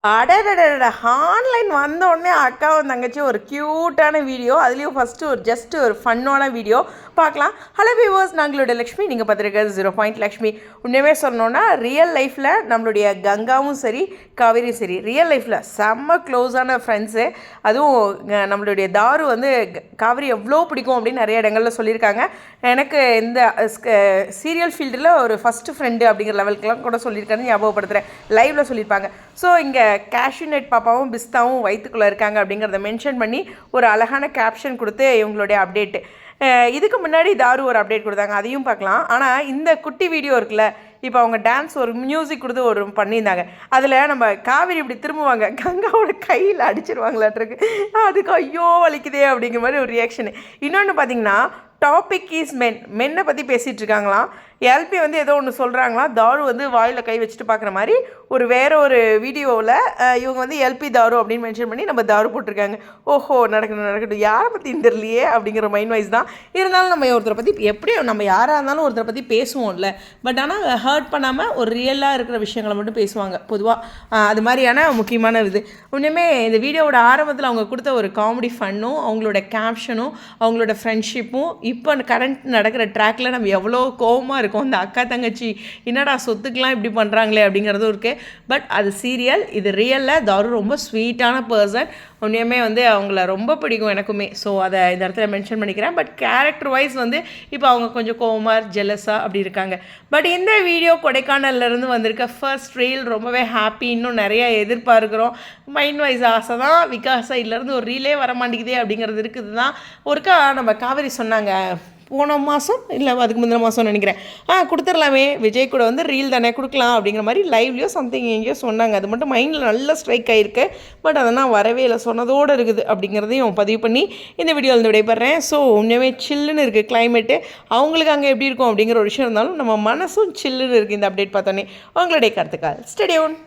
அடடடடா! ஆன்லைன் வந்தோடனே அக்காவும் தங்கச்சியும் ஒரு க்யூட்டான வீடியோ, அதுலேயும் ஃபஸ்ட்டு ஒரு ஃபன்னான வீடியோ பார்க்கலாம். ஹலோ வியூவர்ஸ், நாங்களுடைய லக்ஷ்மி, நீங்கள் பார்த்துருக்கிறது 0 லக்ஷ்மி. உண்மையுமே சொல்லணுன்னா ரியல் லைஃப்பில் நம்மளுடைய கங்காவும் சரி, காவேரியும் சரி, ரியல் லைஃப்பில் செம்ம க்ளோஸான ஃப்ரெண்ட்ஸு. அதுவும் நம்மளுடைய தாரு வந்து காவேரி எவ்வளோ பிடிக்கும் அப்படின்னு நிறைய இடங்களில் சொல்லியிருக்காங்க. எனக்கு இந்த சீரியல் ஃபீல்டில் ஒரு ஃபஸ்ட்டு ஃப்ரெண்டு அப்படிங்கிற லெவலுக்குலாம் கூட சொல்லியிருக்காருன்னு ஞாபகப்படுத்துகிறேன். லைவில் சொல்லியிருப்பாங்க. ஸோ இங்கே கேஷ்யூநட் பாப்பாவும் பிஸ்தாவும் வயிற்றுக்குள்ளே இருக்காங்க அப்படிங்கிறத மென்ஷன் பண்ணி ஒரு அழகான கேப்ஷன் கொடுத்து இவங்களுடைய அப்டேட்டு. இதுக்கு முன்னாடி தாரு ஒரு அப்டேட் கொடுத்தாங்க, அதையும் பார்க்கலாம். ஆனால் இந்த குட்டி வீடியோ இருக்குல்ல, இப்போ அவங்க டான்ஸ் ஒரு மியூசிக் கொடுத்து ஒரு பண்ணியிருந்தாங்க. அதில் நம்ம காவேரி இப்படி திரும்புவாங்க, கங்காவோட கையில் அடிச்சிருவாங்களாட்டிருக்கு. அதுக்கு ஐயோ வலிக்குதே அப்படிங்கிற மாதிரி ஒரு ரியாக்ஷனு. இன்னொன்று பார்த்தீங்கன்னா, டாபிக் இஸ் மென்னை பற்றி பேசிகிட்டு இருக்காங்களாம். எல்பி வந்து ஏதோ ஒன்று சொல்கிறாங்களாம், தாரு வந்து வாயில் கை வச்சுட்டு பார்க்குற மாதிரி வேறு ஒரு வீடியோவில் இவங்க வந்து எல்பி தாரு அப்படின்னு மென்ஷன் பண்ணி நம்ம தாரு போட்டிருக்காங்க. ஓஹோ, நடக்கட்டும், யாரை பற்றி தெரியலையே அப்படிங்கிற மைண்ட் வைஸ் தான். இருந்தாலும் நம்ம ஒருத்தரை பற்றி எப்படியும் நம்ம யாராக இருந்தாலும் ஒருத்தரை பற்றி பேசுவோம்ல, பட் ஆனால் ஹர்ட் பண்ணாமல் ஒரு ரியலாக இருக்கிற விஷயங்களை மட்டும் பேசுவாங்க பொதுவாக. அது மாதிரியான முக்கியமான இது. இன்னுமே இந்த வீடியோவோட ஆரம்பத்தில் அவங்க கொடுத்த ஒரு காமெடி ஃபன்னும், அவங்களோட கேப்ஷனும், அவங்களோட ஃப்ரெண்ட்ஷிப்பும், இப்போ கரண்ட் நடக்கிற ட்ராக்கில் நம்ம எவ்வளோ கோவமாக இருக்கும், அந்த அக்கா தங்கச்சி என்னடா சொத்துக்கெலாம் இப்படி பண்ணுறாங்களே அப்படிங்கிறதும் இருக்குது. பட் அது சீரியல், இது ரியலில் தாரு ரொம்ப ஸ்வீட்டான பர்சன். உண்மையுமே வந்து அவங்கள ரொம்ப பிடிக்கும் எனக்குமே. ஸோ அதை இந்த இடத்துல மென்ஷன் பண்ணிக்கிறேன். பட் கேரக்டர் வைஸ் வந்து இப்போ அவங்க கொஞ்சம் கோவமாக ஜெலஸாக அப்படி இருக்காங்க. பட் இந்த வீடியோ கொடைக்கானல்லேருந்து வந்திருக்க ஃபர்ஸ்ட் ரீல் ரொம்பவே ஹாப்பி. இன்னும் நிறைய எதிர்பார்க்குறோம். மைண்ட் வைஸ் ஆசை தான், விகாஸ் சைட்லேருந்து ஒரு ரீலே வர மாட்டேங்குதே அப்படிங்கிறது இருக்குது தான். ஒருக்கா நம்ம காவேரி சொன்னாங்க, போன மாதம் இல்லை அதுக்கு முந்தின மாதம்னு நினைக்கிறேன், கொடுத்துடலாமே விஜய் கூட வந்து ரீல் தானே கொடுக்கலாம் அப்படிங்கிற மாதிரி லைவ்லையோ சம்திங் எங்கேயோ சொன்னாங்க. அது மட்டும் மைண்டில் நல்லா ஸ்ட்ரைக் ஆகிருக்கு. பட் அதெல்லாம் வரவே இல்லை, சொன்னதோடு இருக்குது அப்படிங்கிறதையும் பதிவு பண்ணி இந்த வீடியோவில் வந்து விடைபெறேன். ஸோ உண்மையுமே சில்லுன்னு இருக்குது கிளைமேட்டு. அவங்களுக்கு அங்கே எப்படி இருக்கும் அப்படிங்கிற ஒரு விஷயம் இருந்தாலும் நம்ம மனசும் சில்லுன்னு இருக்குது இந்த அப்டேட் பார்த்தோன்னே. உங்களுடைய கருத்துக்கள் ஸ்டேடியோன்.